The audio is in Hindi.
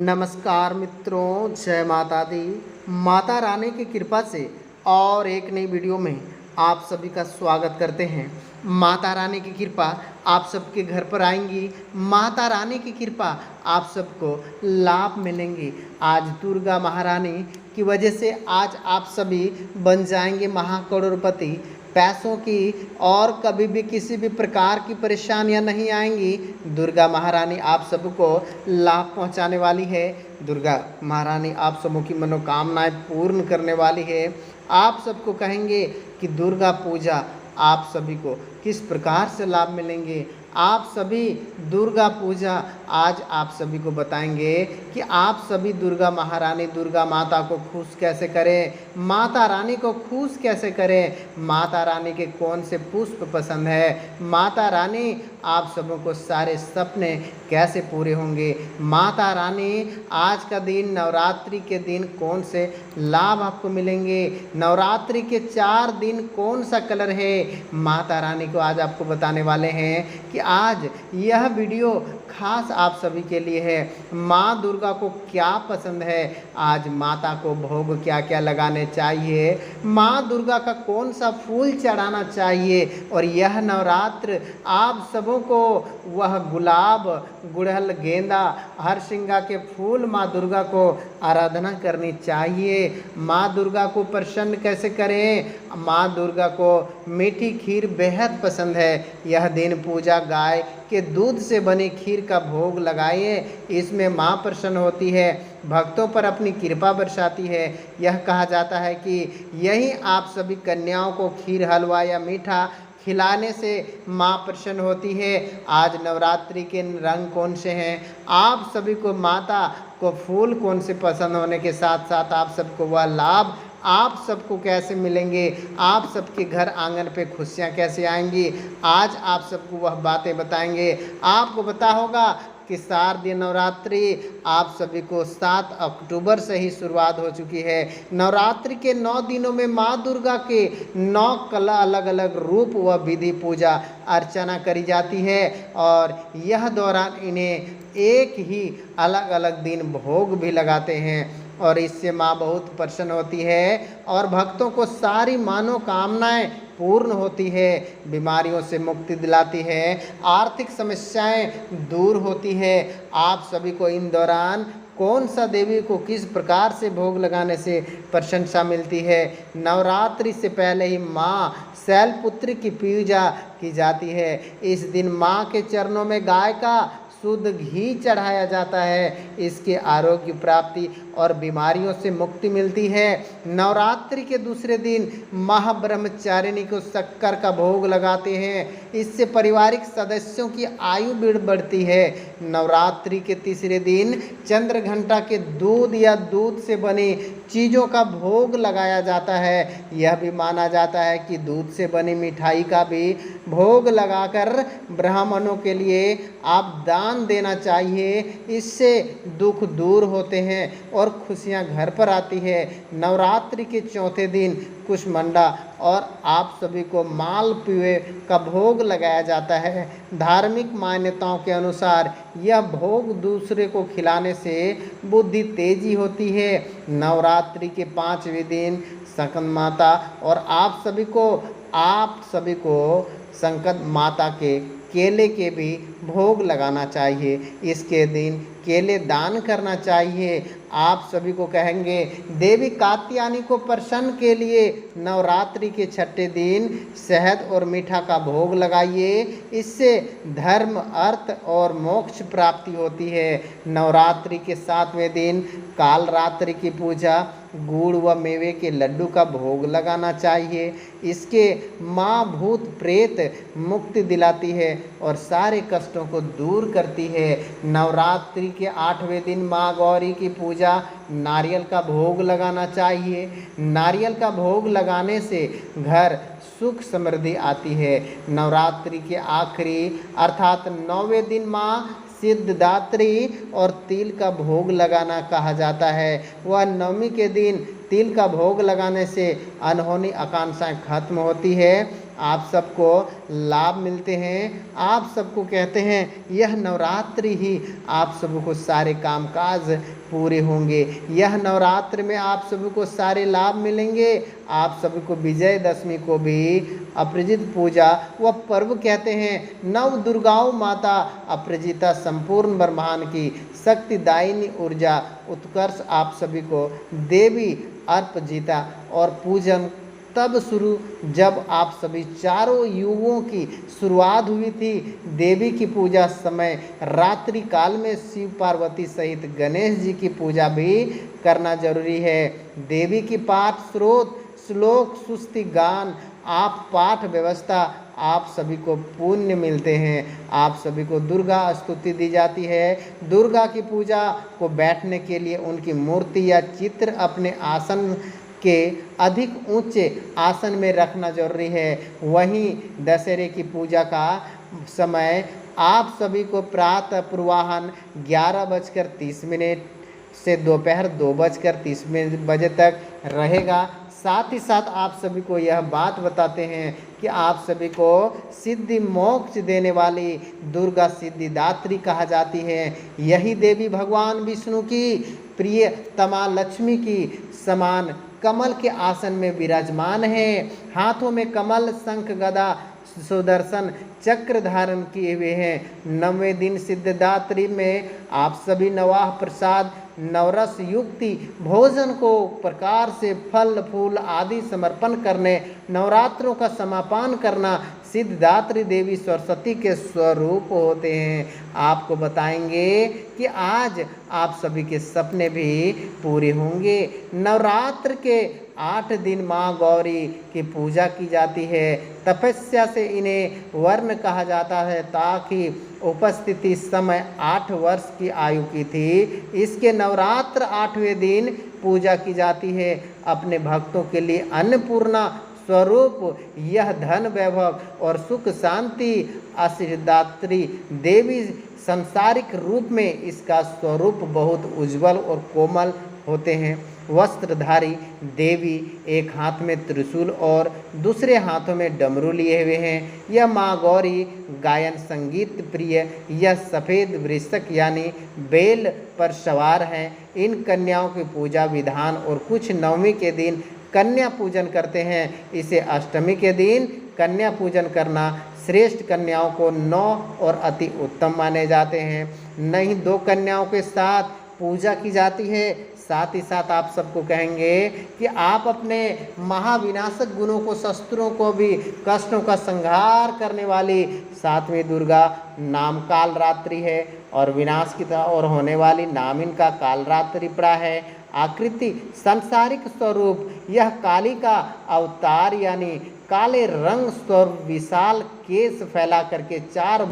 नमस्कार मित्रों, जय माता दी। माता रानी की कृपा से और एक नई वीडियो में आप सभी का स्वागत करते हैं। माता रानी की कृपा आप सबके घर पर आएंगी। माता रानी की कृपा आप सबको लाभ मिलेंगे। आज दुर्गा महारानी की वजह से आज आप सभी बन जाएंगे महाकरोड़पति। पैसों की और कभी भी किसी भी प्रकार की परेशानियां नहीं आएंगी। दुर्गा महारानी आप सबको लाभ पहुंचाने वाली है। दुर्गा महारानी आप सबों की मनोकामनाएं पूर्ण करने वाली है। आप सबको कहेंगे कि दुर्गा पूजा आप सभी को किस प्रकार से लाभ मिलेंगे। आप सभी दुर्गा पूजा आज आप सभी को बताएंगे कि आप सभी दुर्गा महारानी दुर्गा माता को खुश कैसे करें, माता रानी को खुश कैसे करें, माता रानी के कौन से पुष्प पसंद है, माता रानी आप सबों को सारे सपने कैसे पूरे होंगे, माता रानी आज का दिन नवरात्रि के दिन कौन से लाभ आपको मिलेंगे, नवरात्रि के 4 दिन कौन सा कलर है, माता रानी को आज आपको बताने वाले हैं कि आज यह वीडियो खास आप सभी के लिए है। माँ दुर्गा को क्या पसंद है, आज माता को भोग क्या क्या लगाने चाहिए, माँ दुर्गा का कौन सा फूल चढ़ाना चाहिए, और यह नवरात्र आप सबों को वह गुलाब, गुड़हल, गेंदा, हरसिंगा के फूल माँ दुर्गा को आराधना करनी चाहिए। माँ दुर्गा को प्रसन्न कैसे करें, माँ दुर्गा को मीठी खीर बेहद पसंद है। यह दिन पूजा गाय के दूध से बनी खीर का भोग लगाइए, इसमें माँ प्रसन्न होती है, भक्तों पर अपनी कृपा बरसाती है। यह कहा जाता है कि यही आप सभी कन्याओं को खीर, हलवा या मीठा खिलाने से माँ प्रसन्न होती है। आज नवरात्रि के रंग कौन से हैं, आप सभी को माता को फूल कौन से पसंद होने के साथ साथ आप सबको वह लाभ आप सबको कैसे मिलेंगे, आप सबके घर आंगन पे खुशियाँ कैसे आएंगी, आज आप सबको वह बातें बताएंगे। आपको पता होगा कि शारदीय नवरात्रि आप सभी को 7 अक्टूबर से ही शुरुआत हो चुकी है। नवरात्रि के 9 दिनों में माँ दुर्गा के 9 कला अलग अलग रूप व विधि पूजा अर्चना करी जाती है, और यह दौरान इन्हें एक ही अलग अलग दिन भोग भी लगाते हैं, और इससे माँ बहुत प्रसन्न होती है और भक्तों को सारी मनोकामनाएं पूर्ण होती है, बीमारियों से मुक्ति दिलाती है, आर्थिक समस्याएं दूर होती है। आप सभी को इन दौरान कौन सा देवी को किस प्रकार से भोग लगाने से प्रशंसा मिलती है। नवरात्रि से पहले ही माँ शैलपुत्री की पूजा की जाती है। इस दिन माँ के चरणों में गाय का शुद्ध घी चढ़ाया जाता है, इसके आरोग्य प्राप्ति और बीमारियों से मुक्ति मिलती है। नवरात्रि के दूसरे दिन महाब्रह्मचारिणी को शक्कर का भोग लगाते हैं, इससे पारिवारिक सदस्यों की आयु बढ़ती है। नवरात्रि के तीसरे दिन चंद्रघंटा के दूध या दूध से बनी चीज़ों का भोग लगाया जाता है। यह भी माना जाता है कि दूध से बनी मिठाई का भी भोग लगाकर ब्राह्मणों के लिए आप दान देना चाहिए, इससे दुख दूर होते हैं और खुशियां घर पर आती है। नवरात्रि के चौथे दिन कुशमंडा और आप सभी को मालपुए का भोग लगाया जाता है। धार्मिक मान्यताओं के अनुसार यह भोग दूसरे को खिलाने से बुद्धि तेजी होती है। नवरात्रि के 5वें दिन संकट माता और आप सभी को संकट माता के केले के भी भोग लगाना चाहिए। इसके दिन केले दान करना चाहिए। आप सभी को कहेंगे देवी कात्यायनी को प्रसन्न के लिए नवरात्रि के 6ठे दिन शहद और मीठा का भोग लगाइए, इससे धर्म, अर्थ और मोक्ष प्राप्ति होती है। नवरात्रि के 7वें दिन कालरात्रि की पूजा गुड़ व मेवे के लड्डू का भोग लगाना चाहिए, इसके माँ भूत प्रेत मुक्ति दिलाती है और सारे कष्टों को दूर करती है। नवरात्रि के 8वें दिन माँ गौरी की पूजा नारियल का भोग लगाना चाहिए। नारियल का भोग लगाने से घर सुख समृद्धि आती है। नवरात्रि के आखिरी अर्थात 9वें दिन माँ सिद्धदात्री और तिल का भोग लगाना कहा जाता है। वह नवमी के दिन तिल का भोग लगाने से अनहोनी आकांक्षाएं खत्म होती है आप सबको लाभ मिलते हैं। आप सबको कहते हैं यह नवरात्रि ही आप सबको सारे कामकाज पूरे होंगे। यह नवरात्र में आप सभी को सारे लाभ मिलेंगे। आप सभी को विजयदशमी को भी अपराजित पूजा व पर्व कहते हैं। नव दुर्गाओं माता अपराजिता संपूर्ण ब्रह्मांड की शक्तिदायिनी ऊर्जा उत्कर्ष आप सभी को देवी अर्पजिता और पूजन तब शुरू जब आप सभी चारों युगों की शुरुआत हुई थी। देवी की पूजा समय रात्रि काल में शिव पार्वती सहित गणेश जी की पूजा भी करना जरूरी है। देवी की पाठ स्रोत श्लोक सुस्ति गान आप पाठ व्यवस्था आप सभी को पुण्य मिलते हैं। आप सभी को दुर्गा स्तुति दी जाती है। दुर्गा की पूजा को बैठने के लिए उनकी मूर्ति या चित्र अपने आसन के अधिक ऊंचे आसन में रखना जरूरी है। वहीं दशहरे की पूजा का समय आप सभी को प्रातः पूर्वाह्न 11:30 से दोपहर 2:30 बजे तक रहेगा। साथ ही साथ आप सभी को यह बात बताते हैं कि आप सभी को सिद्धि मोक्ष देने वाली दुर्गा सिद्धिदात्री कहा जाती है। यही देवी भगवान विष्णु की प्रिय तमा लक्ष्मी की समान कमल के आसन में विराजमान है। हाथों में कमल शंख गदा सुदर्शन चक्र धारण किए हुए हैं। 9वें दिन सिद्धिदात्री में आप सभी नवाह प्रसाद नवरस युक्ति भोजन को प्रकार से फल फूल आदि समर्पण करने नवरात्रों का समापन करना सिद्धिदात्री देवी सरस्वती के स्वरूप होते हैं। आपको बताएंगे कि आज आप सभी के सपने भी पूरे होंगे। नवरात्र के 8 दिन माँ गौरी की पूजा की जाती है। तपस्या से इन्हें वर्ण कहा जाता है ताकि उपस्थिति समय 8 वर्ष की आयु की थी। इसके नवरात्र 8वें दिन पूजा की जाती है। अपने भक्तों के लिए अन्नपूर्णा स्वरूप यह धन वैभव और सुख शांति आशीर्दात्री देवी सांसारिक रूप में इसका स्वरूप बहुत उज्जवल और कोमल होते हैं। वस्त्रधारी देवी एक हाथ में त्रिशूल और दूसरे हाथों में डमरू लिए हुए हैं। यह माँ गौरी गायन संगीत प्रिय यह सफ़ेद वृषक यानी बेल पर सवार हैं। इन कन्याओं की पूजा विधान और कुछ नवमी के दिन कन्या पूजन करते हैं। इसे अष्टमी के दिन कन्या पूजन करना श्रेष्ठ कन्याओं को 9 और अति उत्तम माने जाते हैं। नहीं 2 कन्याओं के साथ पूजा की जाती है। साथ ही साथ आप सबको कहेंगे कि आप अपने महाविनाशक गुणों को शस्त्रों को भी कष्टों का संहार करने वाली 7वीं दुर्गा नाम कालरात्रि है और विनाश की ओर होने वाली नाम इनका कालरात्रि प्रा है। आकृति सांसारिक स्वरूप यह काली का अवतार यानी काले रंग स्वरूप विशाल केस फैला करके 4